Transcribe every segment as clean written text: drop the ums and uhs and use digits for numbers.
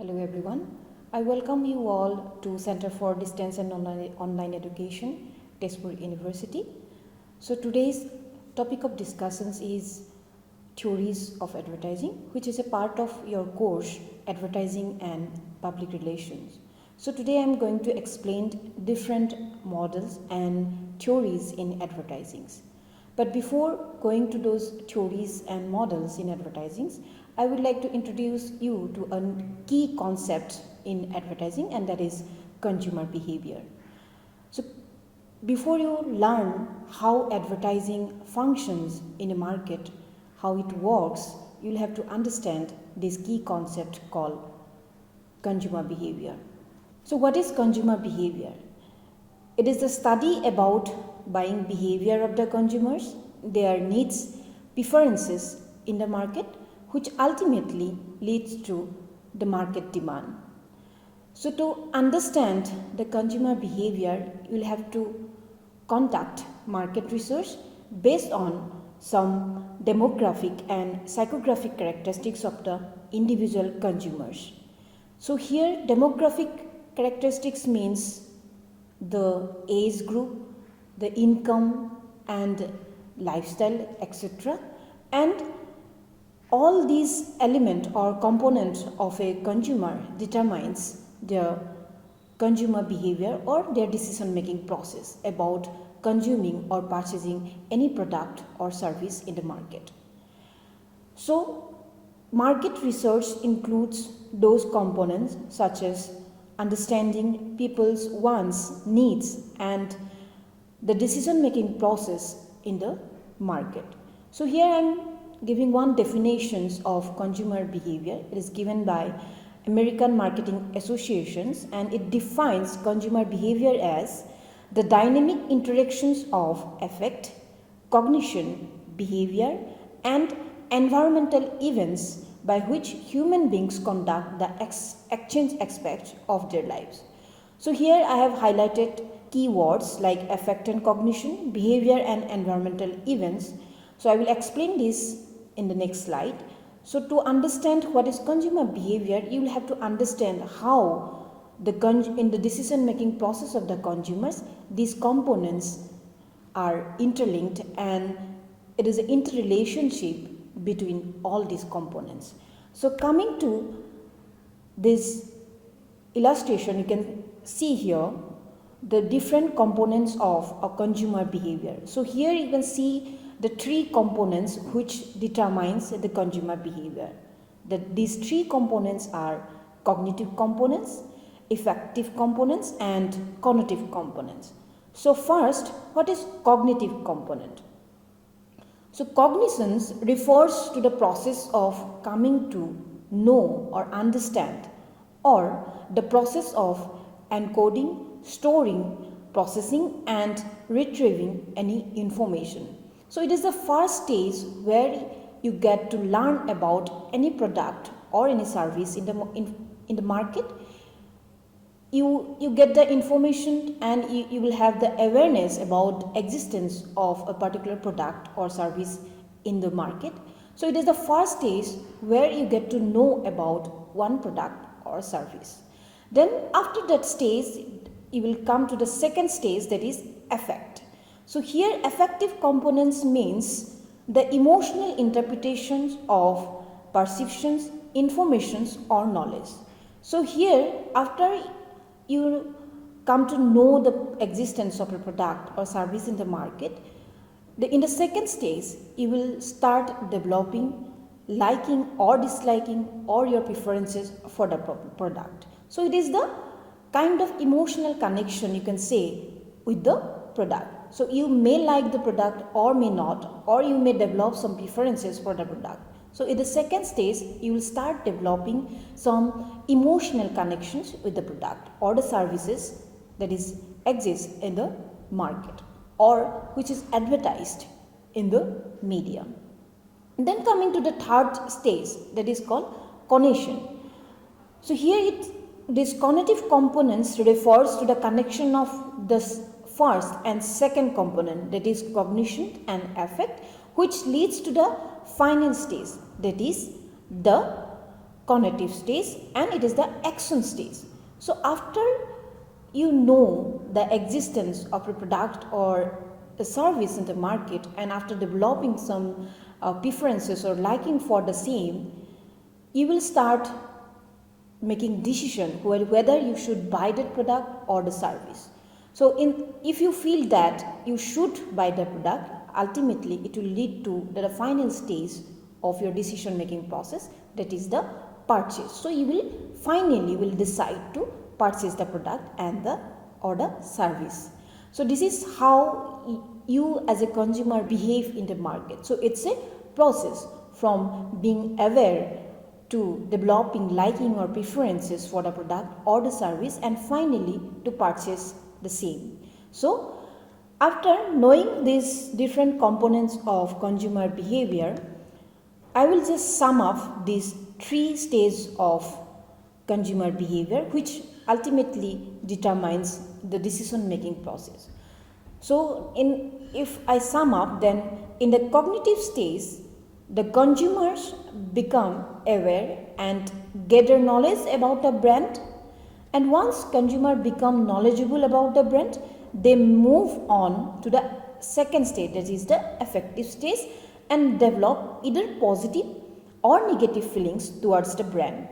Hello everyone. I welcome you all to Center for Distance and Online Education, Tezpur University. So today's topic of discussions is theories of advertising, which is a part of your course Advertising and Public Relations. So today I am going to explain different models and theories in advertising. But before going to those theories and models in advertising, I would like to introduce you to a key concept in advertising, and that is consumer behavior. So before you learn how advertising functions in a market, how it works, you'll have to understand this key concept called consumer behavior. So what is consumer behavior? It is the study about buying behavior of the consumers, their needs, preferences in the market, which ultimately leads to the market demand. So to understand the consumer behavior, you will have to conduct market research based on some demographic and psychographic characteristics of the individual consumers. So here demographic characteristics means the age group, the income and lifestyle, etc. And all these elements or components of a consumer determines their consumer behavior or their decision making process about consuming or purchasing any product or service in the market. So market research includes those components such as understanding people's wants, needs and the decision making process in the market. So here I am giving one definition of consumer behavior. It is given by American Marketing Associations, and it defines consumer behavior as the dynamic interactions of affect, cognition, behavior and environmental events by which human beings conduct the exchange aspects of their lives. So here I have highlighted keywords like affect and cognition, behavior and environmental events. So I will explain this in the next slide. So to understand what is consumer behavior, you will have to understand how in the decision making process of the consumers, these components are interlinked and it is an interrelationship between all these components. So coming to this illustration, you can see here the different components of a consumer behavior. So here you can see the three components which determines the consumer behavior. These three components are cognitive components, affective components and connotative components. So first, what is cognitive component? So cognitions refers to the process of coming to know or understand, or the process of encoding, storing, processing and retrieving any information. So it is the first stage where you get to learn about any product or any service in the market. You get the information and you will have the awareness about existence of a particular product or service in the market. So it is the first stage where you get to know about one product or service. Then after that stage, you will come to the second stage, that is affect. So here affective components means the emotional interpretations of perceptions, informations or knowledge. So here after you come to know the existence of a product or service in the market, in the second stage you will start developing liking or disliking or your preferences for the product. So it is the kind of emotional connection you can say with the product. So you may like the product or may not, or you may develop some preferences for the product. So in the second stage, you will start developing some emotional connections with the product or the services that is exist in the market or which is advertised in the media. And then coming to the third stage, that is called cognition. So here this cognitive components refers to the connection of this first and second component, that is cognition and affect, which leads to the final stage, that is the cognitive stage, and it is the action stage. So after you know the existence of a product or a service in the market, and after developing some preferences or liking for the same, you will start making decision whether you should buy that product or the service. So if you feel that you should buy the product, ultimately it will lead to the final stage of your decision making process, that is the purchase. So you will finally decide to purchase the product and or the service. So this is how you as a consumer behave in the market. So it's a process from being aware to developing liking or preferences for the product or the service, and finally to purchase the same. So after knowing these different components of consumer behavior, I will just sum up these 3 stages of consumer behavior, which ultimately determines the decision making process. So if I sum up, then in the cognitive stage, the consumers become aware and gather knowledge about the brand, and once consumer become knowledgeable about the brand, they move on to the second stage, that is the affective stage, and develop either positive or negative feelings towards the brand.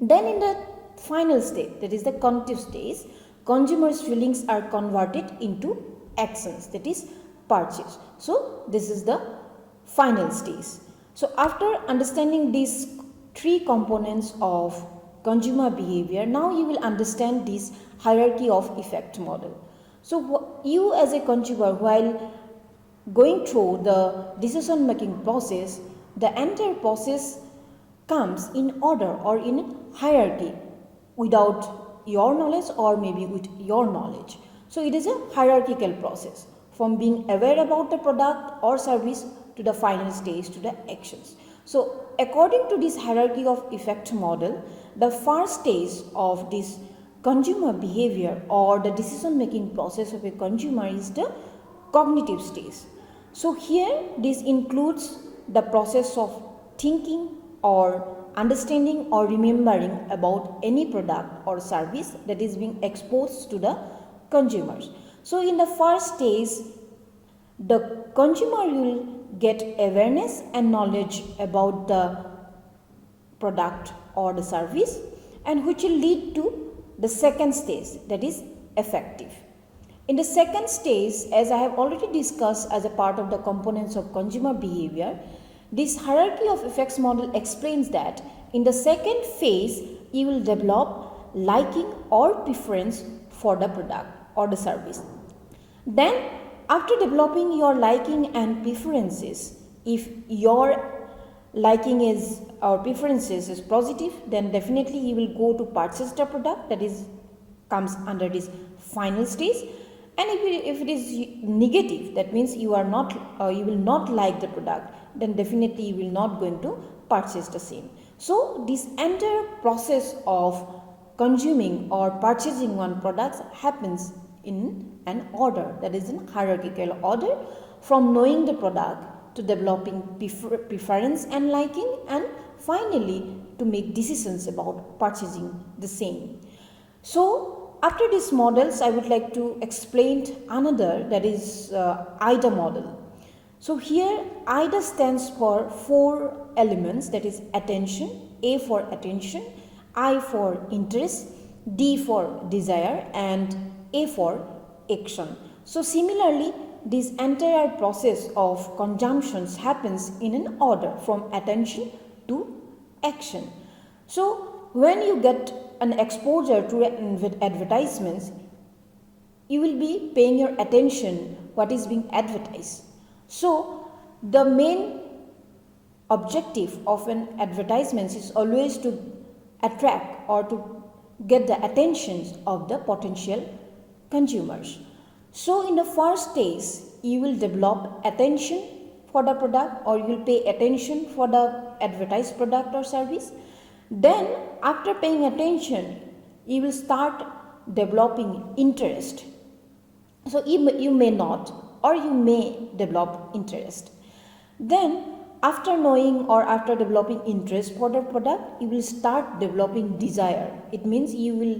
Then in the final stage, that is the cognitive stage, consumers' feelings are converted into actions, that is purchase. So this is the final stage. So after understanding these 3 components of consumer behavior, now you will understand this hierarchy of effect model. So you as a consumer, while going through the decision making process, the entire process comes in order or in hierarchy without your knowledge or maybe with your knowledge. So it is a hierarchical process from being aware about the product or service to the final stage, to the actions. So according to this hierarchy of effect model, the first stage of this consumer behavior or the decision making process of a consumer is the cognitive stage. So here this includes the process of thinking or understanding or remembering about any product or service that is being exposed to the consumers. So in the first stage, the consumer will get awareness and knowledge about the product or the service, and which will lead to the second stage, that is affective. In the second stage, as I have already discussed as a part of the components of consumer behavior, this hierarchy of effects model explains that in the second phase, you will develop liking or preference for the product or the service. Then after developing your liking and preferences, if your liking is or preferences is positive, then definitely you will go to purchase the product, that is comes under this final stage. And if it is negative, that means you will not like the product, then definitely you will not going to purchase the same. So this entire process of consuming or purchasing one product happens in an order, that is in hierarchical order, from knowing the product to developing preference and liking, and finally to make decisions about purchasing the same. So after these models, I would like to explain another, that is IDA model. So here IDA stands for 4 elements, that is attention, A for attention, I for interest, D for desire, and A for action. So similarly, this entire process of consumptions happens in an order from attention to action. So when you get an exposure to advertisements, you will be paying your attention what is being advertised. So the main objective of an advertisement is always to attract or to get the attention of the potential consumers. So in the first stage, you will develop attention for the product, or you will pay attention for the advertised product or service. Then after paying attention, you will start developing interest. So you may not, or you may develop interest. Then After knowing or after developing interest for the product, you will start developing desire. It means you will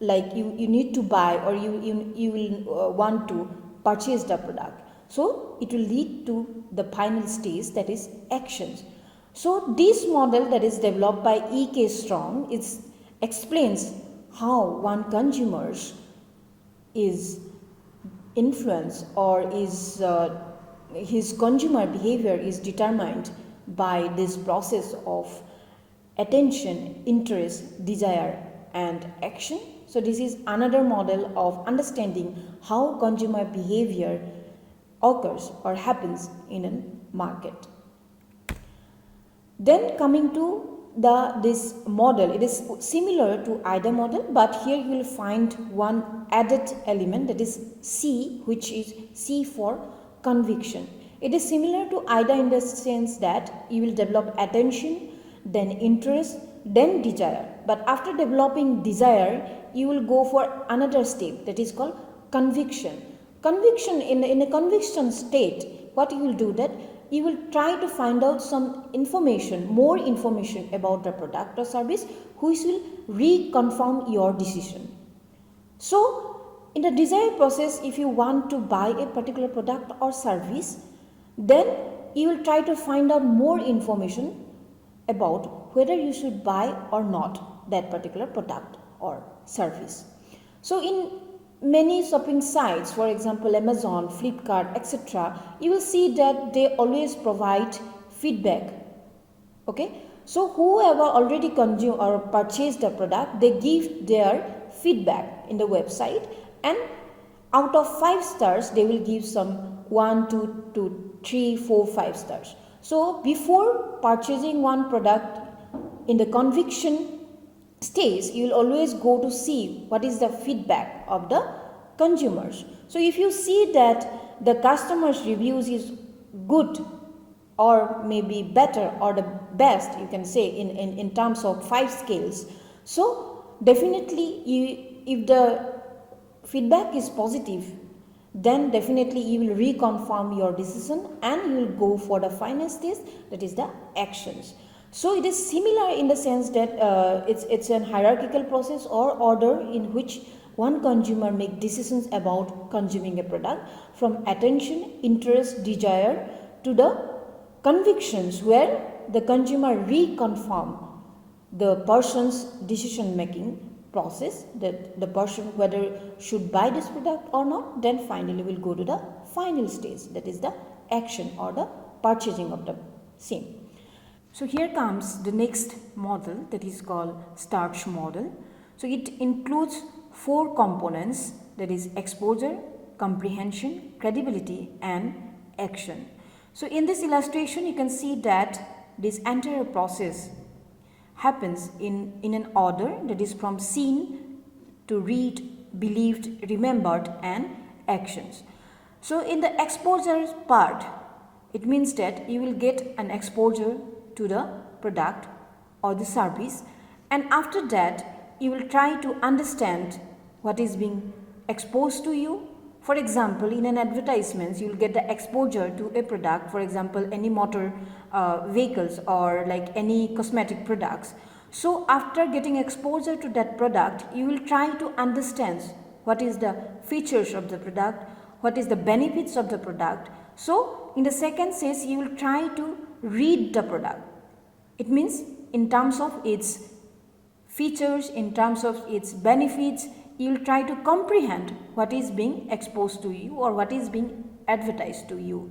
you need to buy, or you will want to purchase the product. So it will lead to the final stage, that is actions. So this model that is developed by E.K. Strong explains how one consumer is influenced, or is his consumer behavior is determined by this process of attention, interest, desire and action. So this is another model of understanding how consumer behavior occurs or happens in a market. Then coming to this model, it is similar to IDA model, but here you will find one added element, that is C, which is C for conviction. It is similar to IDA in the sense that you will develop attention, then interest, then desire. But after developing desire, you will go for another step, that is called conviction. Conviction, in a conviction state, what you will do, that you will try to find out some information, more information about the product or service, which will reconfirm your decision. So in the desire process, if you want to buy a particular product or service, then you will try to find out more information about whether you should buy or not that particular product or service. So in many shopping sites, for example Amazon, Flipkart, etc., you will see that they always provide feedback. Okay, so whoever already consumed or purchased the product, they give their feedback in the website, and out of 5 stars they will give some 1, 2, 3, 4, 5 stars. So before purchasing one product in the conviction stage, you will always go to see what is the feedback of the consumers. So if you see that the customers' reviews is good, or maybe better, or the best, you can say in terms of 5 scales, so definitely if the feedback is positive, then definitely you will reconfirm your decision and you will go for the final stage, that is the actions. So it is similar in the sense that it's an hierarchical process or order in which one consumer make decisions about consuming a product, from attention, interest, desire to the convictions, where the consumer reconfirm the person's decision making process, that the person whether should buy this product or not, then finally will go to the final stage, that is the action or the purchasing of the same. So here comes the next model, that is called starch model. So it includes 4 components, that is exposure, comprehension, credibility and action. So in this illustration you can see that this entire process happens in an order, that is from seen to read, believed, remembered and actions. So in the exposure part, it means that you will get an exposure to the product or the service, and after that you will try to understand what is being exposed to you. For example, in an advertisement you will get the exposure to a product, for example any motor vehicles or like any cosmetic products. So after getting exposure to that product, you will try to understand what is the features of the product, what is the benefits of the product. So in the second stage you will try to read the product. It means in terms of its features, in terms of its benefits, you will try to comprehend what is being exposed to you or what is being advertised to you.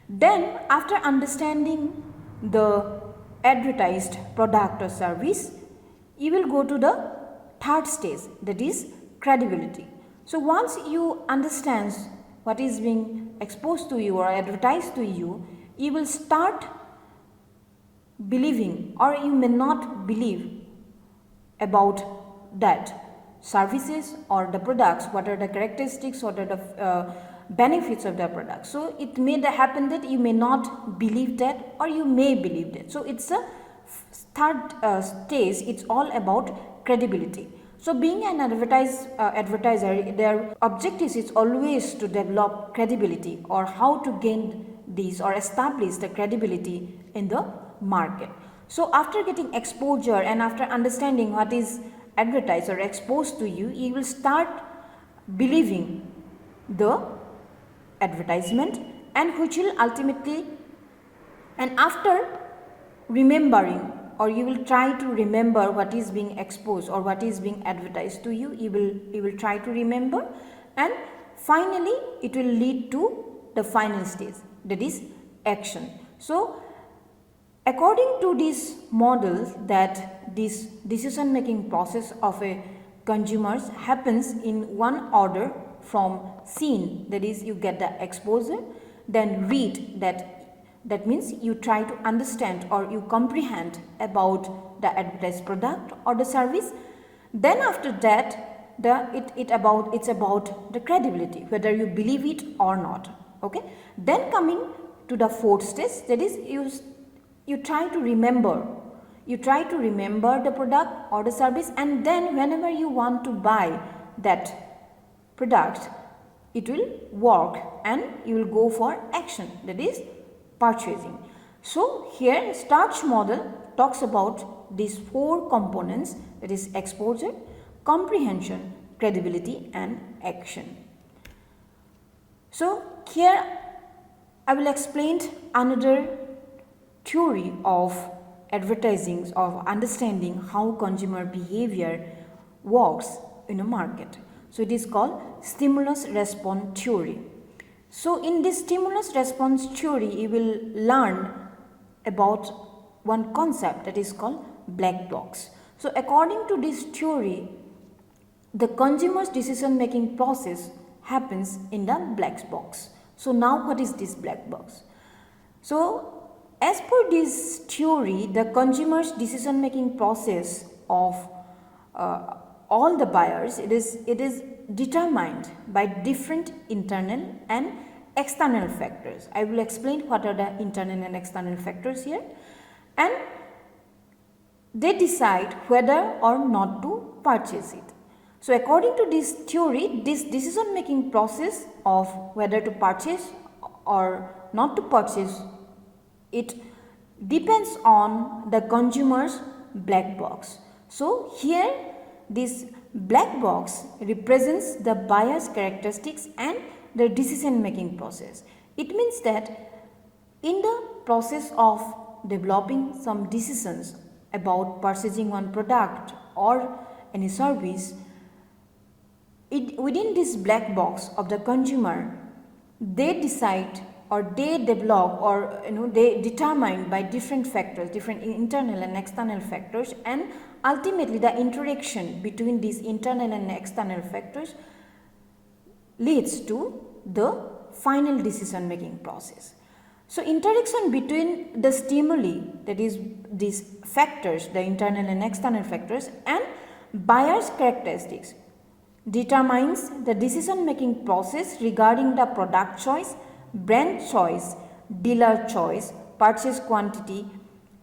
Then after understanding the advertised product or service, you will go to the third stage, that is credibility. So once you understand what is being exposed to you or advertised to you, you will start believing, or you may not believe about that services or the products, what are the characteristics, what are the benefits of the product. So it may happen that you may not believe that, or you may believe that. So it's a third stage, it's all about credibility. So being an advertiser, their objective is always to develop credibility, or how to gain these or establish the credibility in the market. So after getting exposure and after understanding what is advertised or exposed to you, you will start believing the advertisement, and which will ultimately, and after remembering, or you will try to remember what is being exposed or what is being advertised to you, you will try to remember, and finally it will lead to the final stage, that is action. So according to these models, that this decision making process of a consumers happens in one order from seen, that is you get the exposure, then read, that means you try to understand or you comprehend about the advertised product or the service. Then after that it's about the credibility, whether you believe it or not. Okay, then coming to the fourth stage, that is you try to remember the product or the service, and then whenever you want to buy that product, it will work and you will go for action, that is purchasing. So here Starch model talks about these four components, that is exposure, comprehension, credibility and action. So here I will explain another theory of advertising, of understanding how consumer behavior works in a market. So it is called stimulus response theory. So in this stimulus response theory, you will learn about one concept, that is called black box. So according to this theory, the consumer's decision making process happens in the black box. So now what is this black box? So as per this theory, the consumer's decision making process of all the buyers, it is determined by different internal and external factors. I will explain what are the internal and external factors here, and they decide whether or not to purchase it. So according to this theory, this decision making process of whether to purchase or not to purchase, it depends on the consumer's black box. So here this black box represents the buyer's characteristics and the decision making process. It means that in the process of developing some decisions about purchasing one product or any service, within this black box of the consumer, they decide or they develop or they determine by different factors, different internal and external factors, and ultimately the interaction between these internal and external factors leads to the final decision making process. So interaction between the stimuli, that is these factors, the internal and external factors, and buyer's characteristics determines the decision making process regarding the product choice, brand choice, dealer choice, purchase quantity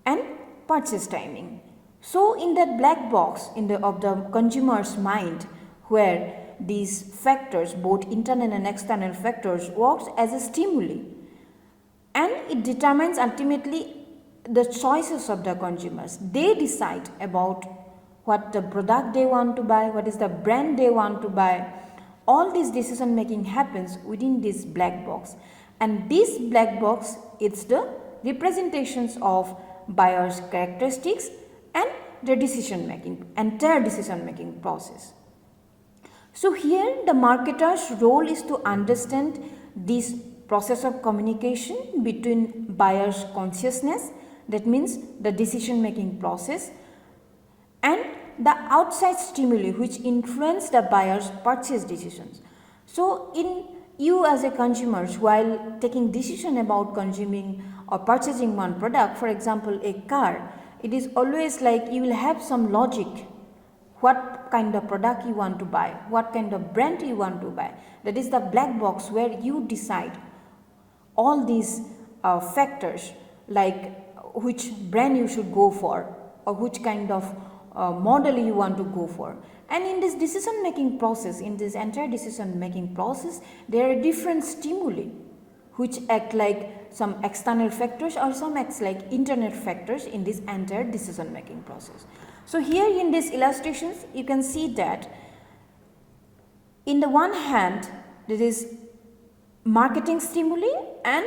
and purchase timing. So in that black box of the consumer's mind, where these factors, both internal and external factors, works as a stimuli, and it determines ultimately the choices of the consumers. They decide about what the product they want to buy, what is the brand they want to buy. All this decision making happens within this black box, and this black box is the representations of buyer's characteristics and the decision making, entire decision making process. So here the marketer's role is to understand this process of communication between buyer's consciousness, that means the decision making process, and the outside stimuli which influence the buyer's purchase decisions. So in you as a consumer, while taking decision about consuming or purchasing one product, for example a car, it is always like you will have some logic, what kind of product you want to buy, what kind of brand you want to buy. That is the black box where you decide all these factors, like which brand you should go for or which kind of model you want to go for. And in this decision making process, in this entire decision making process, there are different stimuli which act like some external factors or some internal factors in this entire decision making process. So here in these illustrations you can see that in the one hand there is marketing stimuli and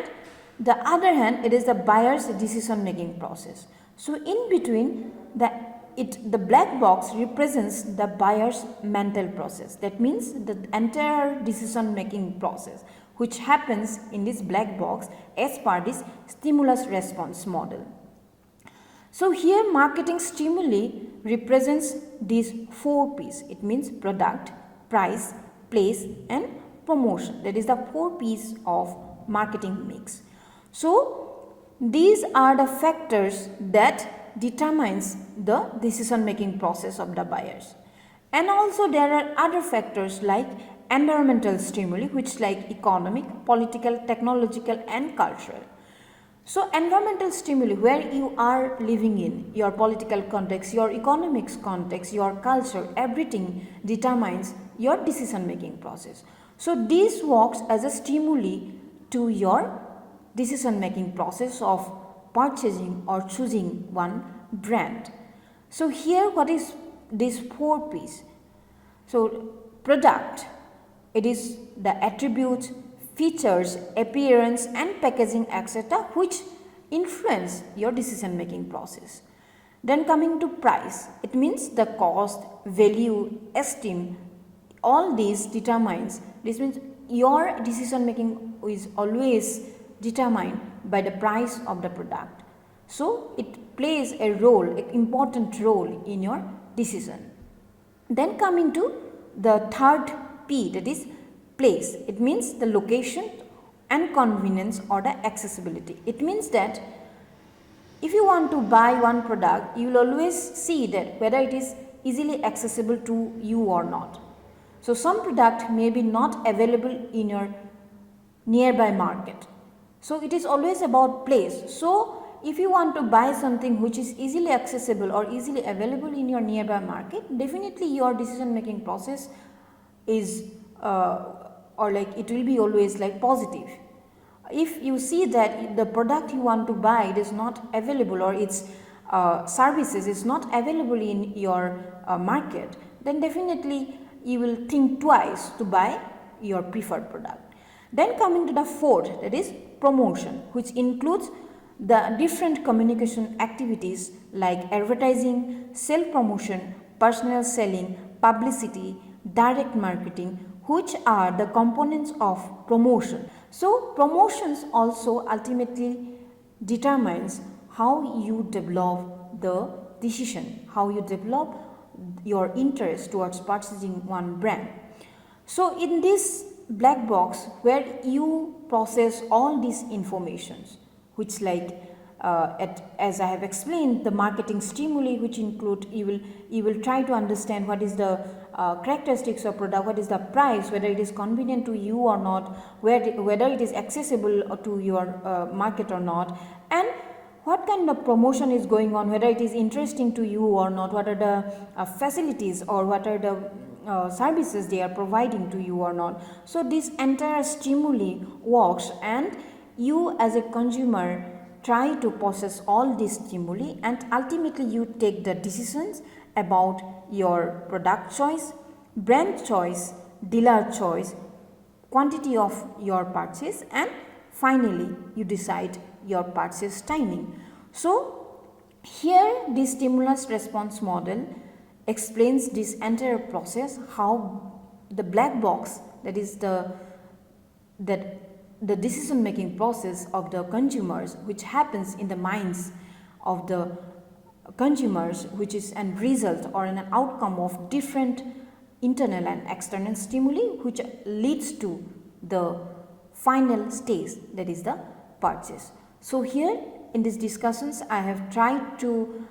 the other hand it is the buyer's decision making process. So in between the black box represents the buyer's mental process. That means the entire decision making process which happens in this black box as per this stimulus response model. So here marketing stimuli represents these 4 P's. It means product, price, place and promotion. That is the 4 P's of marketing mix. So these are the factors that determines the decision making process of the buyers. And also there are other factors like environmental stimuli, which like economic, political, technological and cultural. So environmental stimuli, where you are living in, your political context, your economics context, your culture, everything determines your decision making process. So this works as a stimuli to your decision making process of purchasing or choosing one brand. So here what is this 4 P's? So product, it is the attributes, features, appearance and packaging etc. which influence your decision making process. Then coming to price, it means the cost, value, esteem, all these determines, this means your decision making is always determined by the price of the product. So it plays a role, an important role in your decision. Then coming to the third P, that is place. It means the location and convenience or the accessibility. It means that if you want to buy one product, you will always see that whether it is easily accessible to you or not. So some product may be not available in your nearby market. So it is always about place. So if you want to buy something which is easily accessible or easily available in your nearby market, definitely your decision making process is it will be always like positive. If you see that the product you want to buy it is not available or its services is not available in your market, then definitely you will think twice to buy your preferred product. Then coming to the fourth, that is promotion, which includes the different communication activities like advertising, self-promotion, personal selling, publicity, direct marketing, which are the components of promotion. So promotions also ultimately determines how you develop the decision, how you develop your interest towards purchasing one brand. So in this black box where you process all these informations, which as I have explained, the marketing stimuli, which include you will try to understand what is the characteristics of product, what is the price, whether it is convenient to you or not, whether it is accessible to your market or not, and what kind of promotion is going on, whether it is interesting to you or not, what are the facilities or what are the services they are providing to you or not. So this entire stimuli works and you as a consumer try to process all these stimuli and ultimately you take the decisions about your product choice, brand choice, dealer choice, quantity of your purchase and finally you decide your purchase timing. So here this stimulus response model explains this entire process, how the black box, that is the decision making process of the consumers, which happens in the minds of the consumers, which is an result or an outcome of different internal and external stimuli, which leads to the final stage, that is the purchase. So here in these discussions I have tried to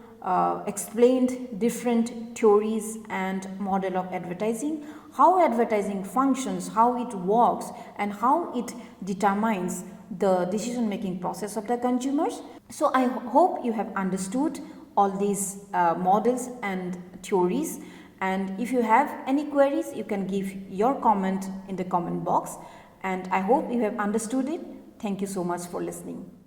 explain different theories and model of advertising, how advertising functions, how it works and how it determines the decision making process of the consumers. So I hope you have understood all these models and theories, and if you have any queries you can give your comment in the comment box, and I hope you have understood it. Thank you so much for listening.